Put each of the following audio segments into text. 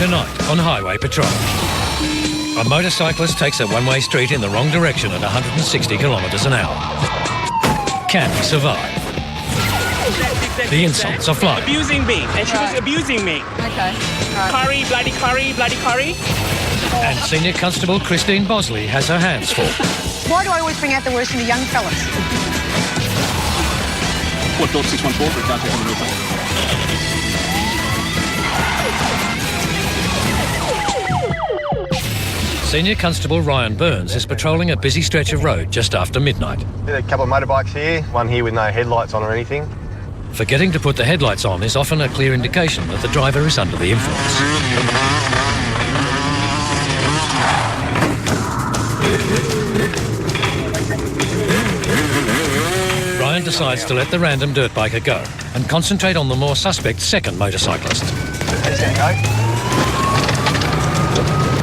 Tonight on Highway Patrol. A motorcyclist takes a one-way street in the wrong direction at 160 kilometres an hour. Can he survive? The insults are flying. Abusing me, and she was abusing me. Okay. Right. Curry, bloody curry, bloody curry. And Senior Constable Christine Bosley has her hands full. Why do I always bring out the worst in the young fellas? What thought 614 for can't take on the roof? Senior Constable Ryan Burns is patrolling a busy stretch of road just after midnight. A couple of motorbikes here, one here with no headlights on or anything. Forgetting to put the headlights on is often a clear indication that the driver is under the influence. Ryan decides to let the random dirt biker go and concentrate on the more suspect second motorcyclist.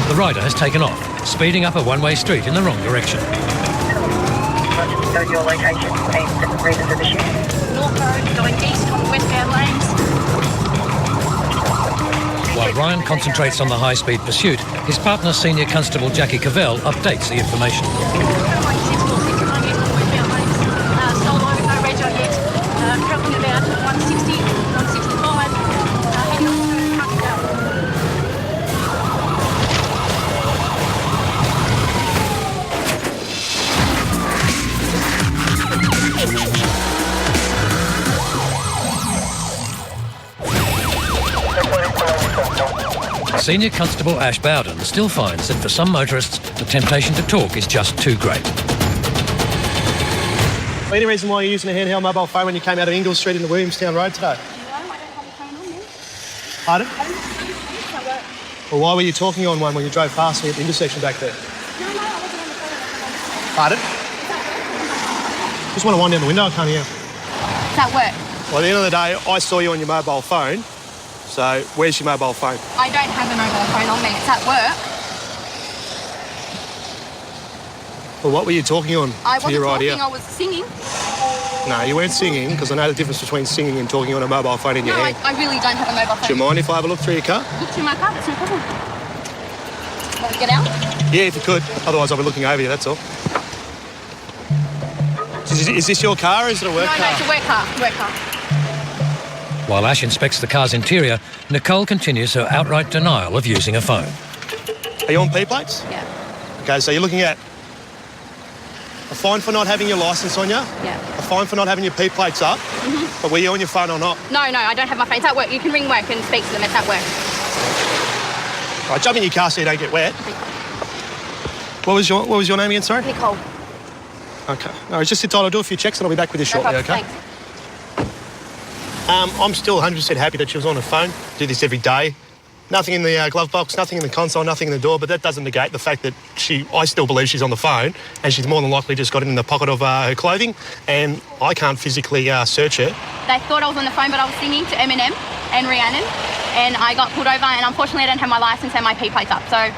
The rider has taken off, speeding up a one-way street in the wrong direction. Your location and the reason for the shoot. North Road going east on the westbound lanes. While Ryan concentrates on the high-speed pursuit, his partner, Senior Constable Jackie Cavell, updates the information. Travelling about 160, 165. Heading on to Hpau. Senior Constable Ash Bowden still finds that for some motorists, the temptation to talk is just too great. Any reason why you're using a handheld mobile phone when you came out of Ingle Street into Williamstown Road today? No, I don't have a phone on me. Pardon? I don't have a phone. Well, why were you talking on one when you drove past me at the intersection back there? No, I wasn't on the phone. Pardon? Just want to wind down the window, I can't hear. It's at work. Well, at the end of the day, I saw you on your mobile phone, so where's your mobile phone? I don't have a mobile phone on me. It's at work. Well, what were you talking on I to wasn't your right talking, ear? I was singing. No, you weren't singing, because I know the difference between singing and talking on a mobile phone in your No, hand. I really don't have a mobile phone. Do you mind if I have a look through your car? Look through my car, that's no problem. Want to get out? Yeah, if you could. Otherwise, I'll be looking over you, that's all. Is this your car or is it a work car? No, it's a work car. Work car. While Ash inspects the car's interior, Nicole continues her outright denial of using a phone. Are you on P plates? Yeah. Okay, so you're looking at a fine for not having your licence on you, Yeah. a fine for not having your P plates up, but were you on your phone or not? No, I don't have my phone. It's at work. You can ring work and speak to them. It's at work. Right, jump in your car so you don't get wet. What was your name again, sorry? Nicole. Okay. No, just sit tight. I'll do a few checks and I'll be back with you shortly, No okay? problem, I'm still 100% happy that she was on her phone. Do this every day. Nothing in the glove box, nothing in the console, nothing in the door, but that doesn't negate the fact that I still believe she's on the phone and she's more than likely just got it in the pocket of her clothing and I can't physically search her. They thought I was on the phone, but I was singing to Eminem and Rihanna, and I got pulled over, and unfortunately I don't have my licence and my P plates up, so...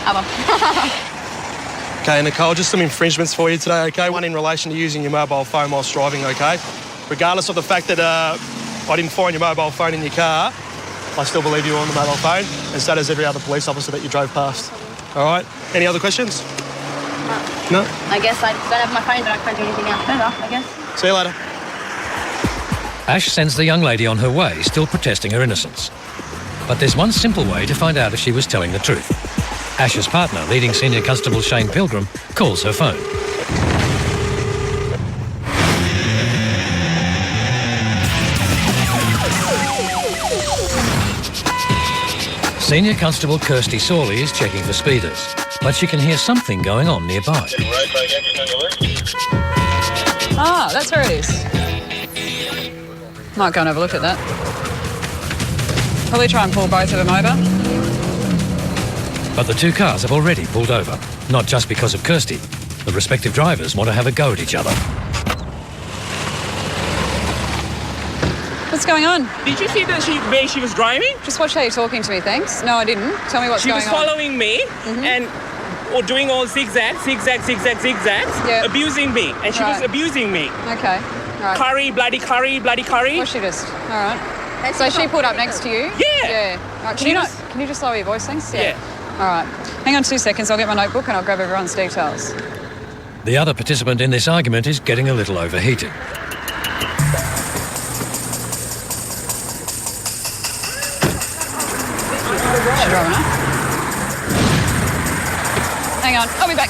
Oh well. Okay, Nicole, just some infringements for you today, okay? One in relation to using your mobile phone whilst driving, okay? Regardless of the fact that I didn't find your mobile phone in your car, I still believe you were on the mobile phone, and so does every other police officer that you drove past. All right? Any other questions? No? I guess I don't have my phone, but I can't do anything else better, I guess. See you later. Ash sends the young lady on her way, still protesting her innocence. But there's one simple way to find out if she was telling the truth. Ash's partner, leading Senior Constable Shane Pilgrim, calls her phone. Senior Constable Kirsty Sawley is checking for speeders, but she can hear something going on nearby. Ah, that's where it is. Might go and have a look at that. Probably try and pull both of them over. But the two cars have already pulled over, not just because of Kirsty. The respective drivers want to have a go at each other. What's going on? Did you see the way she was driving? Just watch how you're talking to me, thanks. No, I didn't. Tell me what's She going was on. following me and doing all zigzags, Yeah. abusing me. And she was Right. abusing me. Okay, right. Curry, bloody curry, bloody curry. Was she just? All right. So she pulled up next to you? Yeah. Right, She can you just lower your voice, thanks? Yeah. All right. Hang on 2 seconds. I'll get my notebook and I'll grab everyone's details. The other participant in this argument is getting a little overheated. She's driving up. Hang on. I'll be back.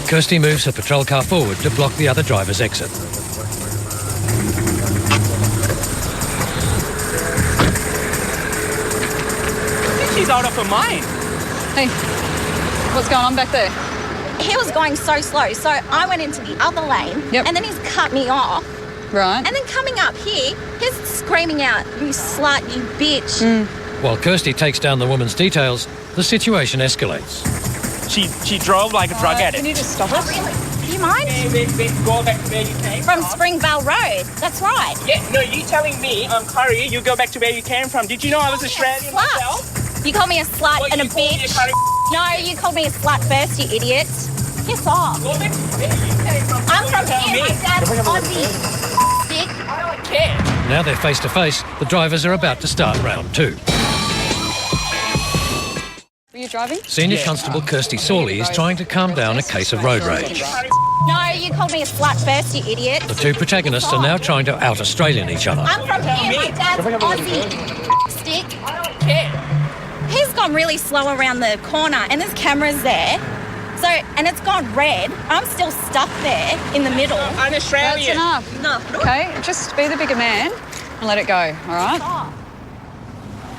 Kirsty moves her patrol car forward to block the other driver's exit. She's out of her mind. Hey, what's going on back there? He was going so slow, so I went into the other lane, Yep. and then he's cut me off. Right. And then coming up here, he's screaming out, "You slut, you bitch." While Kirsty takes down the woman's details, the situation escalates. She drove like a drug Can addict. you just stop it? Do you mind? Go back to where you came From Springvale Road. That's right. Yeah, no, you telling me, Curry, you go back to where you came from. Did you know I was Australian myself? Slut. You called me a slut What, and a you called me a bitch. curry No, you called me a slut first, you idiot. Piss off. Go back to where you came from. I'm from Tell here. me. My dad's Aussie. Dick. I don't care. Now they're face to face, the drivers are about to start round 2. Were you driving? Senior Constable Kirsty Sawley is trying to calm down a case of road rage. No, you called me a slut first, you idiot. The two protagonists are now trying to out-Australian each other. I'm from here. My dad's Aussie. Stick. I don't care. He's gone really slow around the corner and there's cameras there. So, and it's gone red. I'm still stuck there in the middle. I'm Australian. That's enough. No. Okay, just be the bigger man and let it go, all right?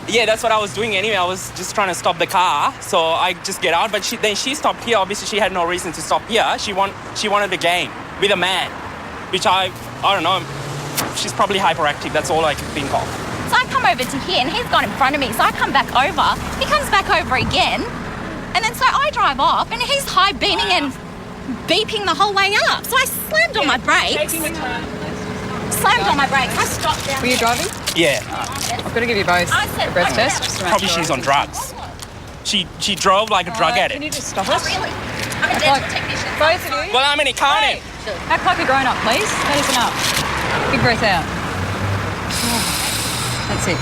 Yeah, that's what I was doing anyway. I was just trying to stop the car, so I just get out. But then she stopped here. Obviously, she had no reason to stop here. She wanted the game with a man, which I don't know. She's probably hyperactive. That's all I can think of. So I come over to here and he's got in front of me. So I come back over. He comes back over again. And then so I drive off and he's high beaming and beeping the whole way up. So I slammed on my brakes. Taking a turn. Slammed on my brakes. I stopped down. Were you driving? Yeah, I've got to give you both I said a breath okay. test. Just to make probably sure. she's on drugs. She drove like a drug Can addict. you just stop Oh, it? really? I'm a Act dental like- technician. Both of you? Well, I'm an accountant. Act like a grown-up, please. That is enough. Big breath out. That's it.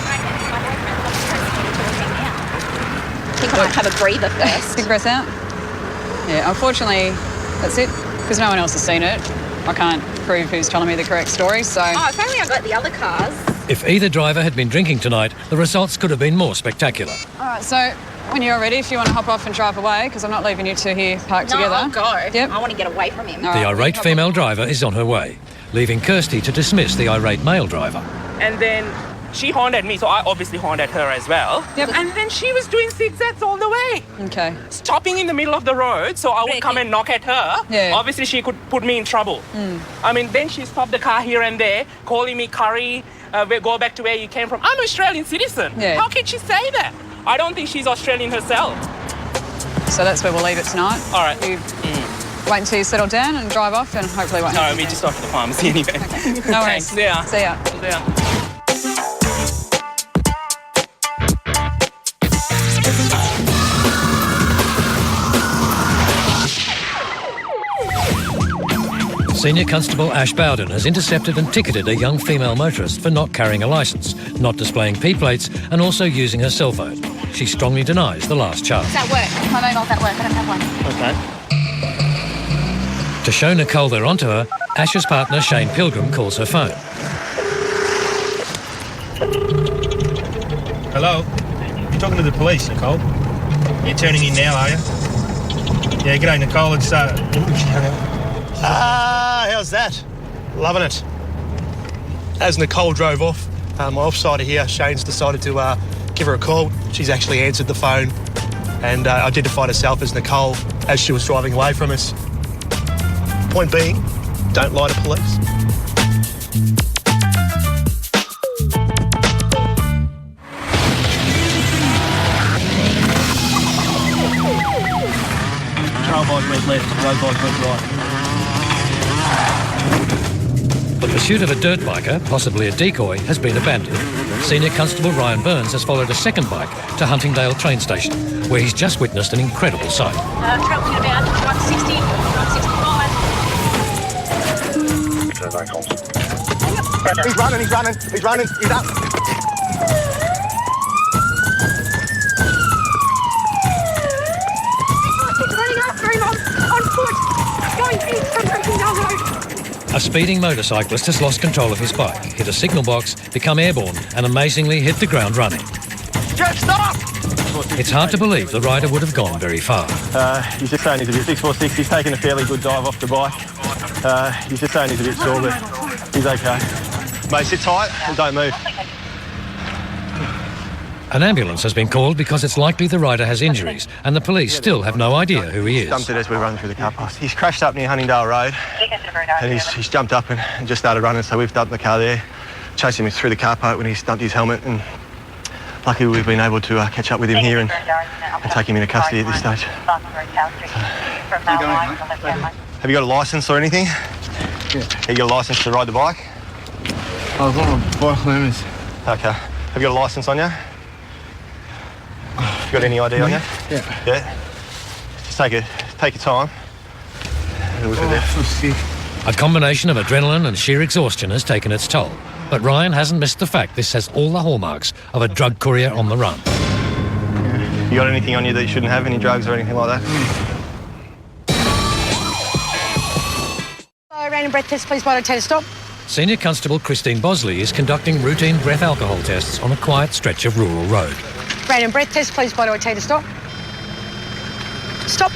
I think I might have a breather first. Big breath out. Yeah, unfortunately, that's it. Because no one else has seen it. I can't prove who's telling me the correct story, so... Oh, if only I got the other cars. If either driver had been drinking tonight, the results could have been more spectacular. All right, so when you're ready, if you want to hop off and drive away, because I'm not leaving you two here parked No, together. I'll go. Yep. I want to get away from him. All The right, irate hop female off. driver is on her way, leaving Kirsty to dismiss the irate male driver. And then she honked at me, so I obviously honked at her as well. Yep. And then she was doing zigzags all the way, Okay. stopping in the middle of the road, so I would come and knock at her. Yeah. Obviously, she could put me in trouble. I mean, then she stopped the car here and there, calling me curry, go back to where you came from. I'm an Australian citizen. Yeah. How can she say that? I don't think she's Australian herself. So that's where we'll leave it tonight. All right. You wait until you settle down and drive off and hopefully won't No, happen we again. just off to the pharmacy anyway. No worries. Thanks. See ya. See ya. Yeah. Senior Constable Ash Bowden has intercepted and ticketed a young female motorist for not carrying a licence, not displaying P-plates and also using her cell phone. She strongly denies the last charge. It's at work. My mobile's at work. I don't have one. Okay. To show Nicole they're onto her, Ash's partner Shane Pilgrim calls her phone. Hello? You're talking to the police, Nicole. You're turning in now, are you? Yeah, g'day, Nicole. It's, How's that? Loving it. As Nicole drove off, my offsider here, Shane's decided to give her a call. She's actually answered the phone and identified herself as Nicole as she was driving away from us. Point being, don't lie to police. Patrol bike went left, road bike went right. The pursuit of a dirt biker, possibly a decoy, has been abandoned. Senior Constable Ryan Burns has followed a second bike to Huntingdale train station, where he's just witnessed an incredible sight. Travelling about 160, 165. He's running, he's running, he's running, he's up. Running after him on foot, going east from Rochdale Road. A speeding motorcyclist has lost control of his bike, hit a signal box, become airborne, and amazingly hit the ground running. Just stop! It's hard to believe the rider would have gone very far. He's just saying he's a bit 646. He's taken a fairly good dive off the bike. He's just saying he's a bit sore, but he's okay. Mate, sit tight and don't move. An ambulance has been called because it's likely the rider has injuries, and the police still have no idea who he is. Dumped it as we're running through the car park. He's crashed up near Huntingdale Road, and he's jumped up and just started running, so we've dumped the car there, chased him through the car park when he's dumped his helmet, and luckily we've been able to catch up with him here and take him into custody at this stage. Have you got a licence or anything? Yeah. Have you got a licence to ride the bike? I've got my bike limits. Okay. Have you got a licence on you? You got any ID on you? Yeah. Yeah? Just take your time. And we'll be there. I'm sick. A combination of adrenaline and sheer exhaustion has taken its toll. But Ryan hasn't missed the fact this has all the hallmarks of a drug courier on the run. You got anything on you that you shouldn't have, any drugs or anything like that? Random breath test, please, by the stop. Senior Constable Christine Bosley is conducting routine breath alcohol tests on a quiet stretch of rural road. Random breath test, please, by the stop. Stop.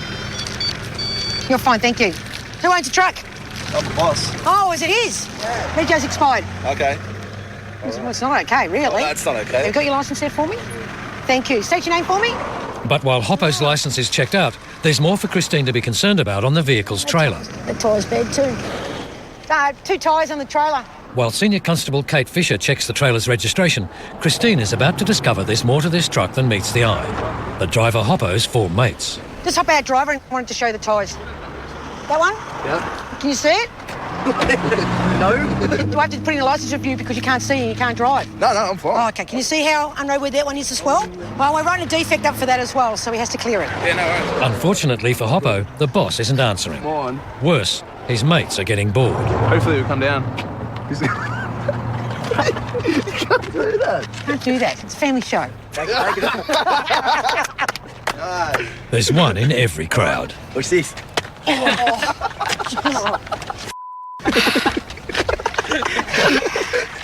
You're fine, thank you. Who owns the truck? I'm the boss. Oh, as it is? Yeah. Rego's expired. Okay. Well, it's not okay, really. Well, that's not okay. Have you got your licence there for me? Thank you. State your name for me. But while Hpau's licence is checked out, there's more for Christine to be concerned about on the vehicle's trailer. The tyre's bad too. 2 tyres on the trailer. While Senior Constable Kate Fisher checks the trailer's registration, Christine is about to discover there's more to this truck than meets the eye. The driver Hpau's 4 mates. Just hop out, driver, and wanted to show you the tyres. That one? Yeah. Can you see it? No. Do I have to put in a licence review because you can't see and you can't drive? No, I'm fine. Oh, okay. Can you see how unroadworthy that one is as well? Well, we're writing a defect up for that as well, so he has to clear it. Yeah, no worries. Unfortunately for Hpau, the boss isn't answering. Mine. Worse, his mates are getting bored. Hopefully he'll come down. You can't do that. Can't do that. It's a family show. There's one in every crowd. What's this?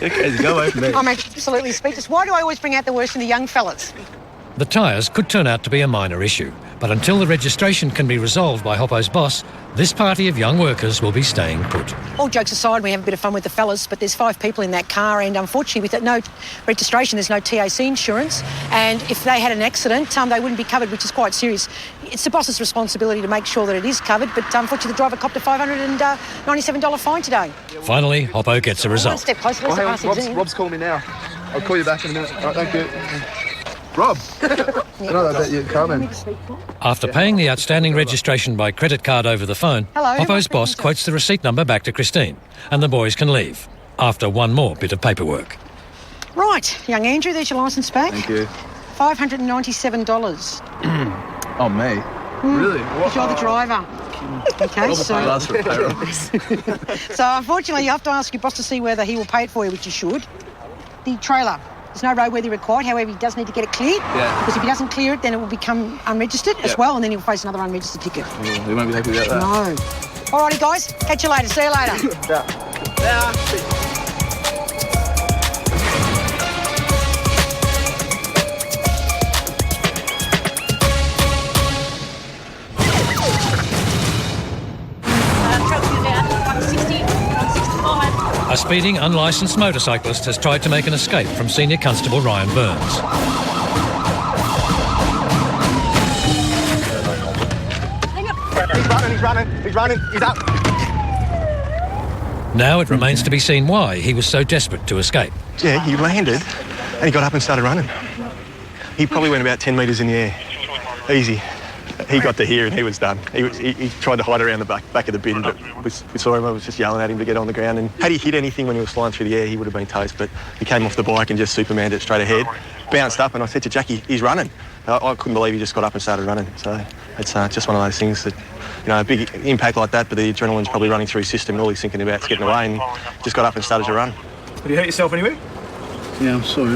Okay, go away from me. I'm absolutely speechless. Why do I always bring out the worst in the young fellas? The tyres could turn out to be a minor issue, but until the registration can be resolved by Hpau's boss, this party of young workers will be staying put. All jokes aside, we have a bit of fun with the fellas, but there's 5 people in that car, and unfortunately with no registration, there's no TAC insurance, and if they had an accident, they wouldn't be covered, which is quite serious. It's the boss's responsibility to make sure that it is covered, but unfortunately the driver copped a $597 fine today. Finally, Hpau gets a One result. step closer, let's pass the exam. Rob's calling me now. I'll call you back in a minute. All right, thank you. Rob! No, I bet you're coming. After paying the outstanding registration by credit card over the phone, Hello, Hpau's boss quotes the receipt number back to Christine, and the boys can leave, after one more bit of paperwork. Right, young Andrew, there's your licence back. Thank you. $597. Oh, me? Really? Because you're the driver. Okay, so... So unfortunately you have to ask your boss to see whether he will pay it for you, which you should. The trailer. There's no roadworthy required, however, he does need to get it cleared. Yeah. Because if he doesn't clear it, then it will become unregistered as well, and then he'll face another unregistered ticket. You won't be happy about that. No. Alrighty, guys. Catch you later. See you later. A speeding, unlicensed motorcyclist has tried to make an escape from Senior Constable Ryan Burns. He's running, he's up. Now it remains to be seen why he was so desperate to escape. Yeah, he landed and he got up and started running. He probably went about 10 metres in the air. Easy. He got to here and he was done. He tried to hide around the back of the bin, but we saw him. I was just yelling at him to get on the ground. And had he hit anything when he was flying through the air, he would have been toast. But he came off the bike and just Supermaned it straight ahead, bounced up, and I said to Jackie, he's running. I couldn't believe he just got up and started running. So it's just one of those things that, a big impact like that, but the adrenaline's probably running through his system and all he's thinking about is getting away, and just got up and started to run. Did you hurt yourself anywhere? Yeah, I'm sorry.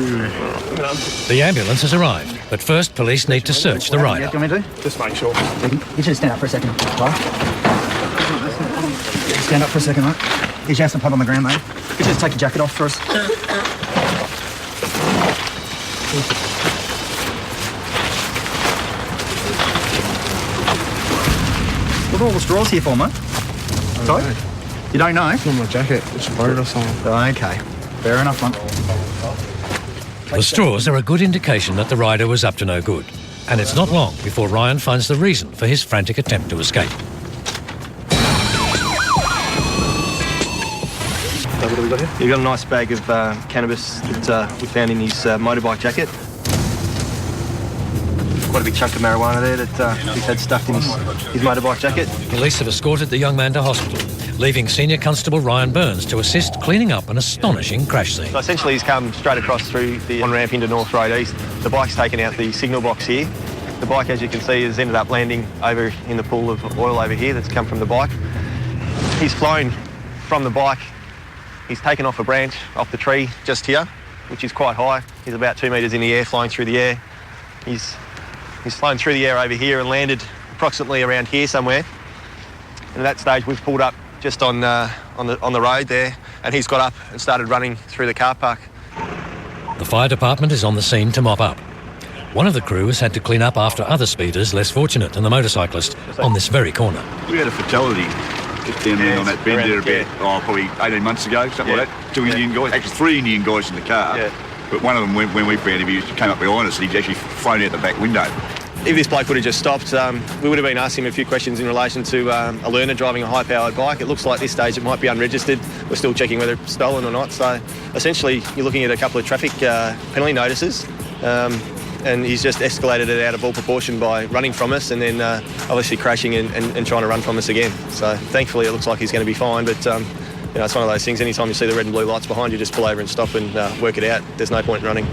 The ambulance has arrived, but first police need to search the rider. Do you want me to? Just make sure. You should stand up for a second, right? Stand up for a second, right? Get your ass and put on the ground, mate. You just take your jacket off first. What are all the straws here for, mate? Sorry? You don't know? It's not my jacket. It's a boat or something. Okay. Fair enough, mate. The straws are a good indication that the rider was up to no good, and it's not long before Ryan finds the reason for his frantic attempt to escape. So what have we got here? You've got a nice bag of cannabis that we found in his motorbike jacket. Quite a big chunk of marijuana there that he's had stuffed in his motorbike jacket. Police have escorted the young man to hospital, leaving Senior Constable Ryan Burns to assist cleaning up an astonishing crash scene. So essentially he's come straight across through the on-ramp into North Road East. The bike's taken out the signal box here. The bike, as you can see, has ended up landing over in the pool of oil over here that's come from the bike. He's flown from the bike. He's taken off a branch off the tree just here, which is quite high. He's about 2 metres in the air, flying through the air. He's flown through the air over here and landed approximately around here somewhere. And at that stage, we've pulled up just on the road there, and he's got up and started running through the car park. The fire department is on the scene to mop up. One of the crew has had to clean up after other speeders less fortunate than the motorcyclist on this very corner. We had a fatality just down there on that bend there about, probably 18 months ago, something like that. 2 Indian guys, actually 3 Indian guys in the car. Yeah. But one of them, when we found him, he came up behind us and he's actually flown out the back window. If this bloke would have just stopped, we would have been asking him a few questions in relation to a learner driving a high-powered bike. It looks like at this stage it might be unregistered. We're still checking whether it's stolen or not. So essentially, you're looking at a couple of traffic penalty notices, and he's just escalated it out of all proportion by running from us and then obviously crashing and trying to run from us again. So thankfully, it looks like he's going to be fine. But it's one of those things. Anytime you see the red and blue lights behind you, just pull over and stop and work it out. There's no point in running.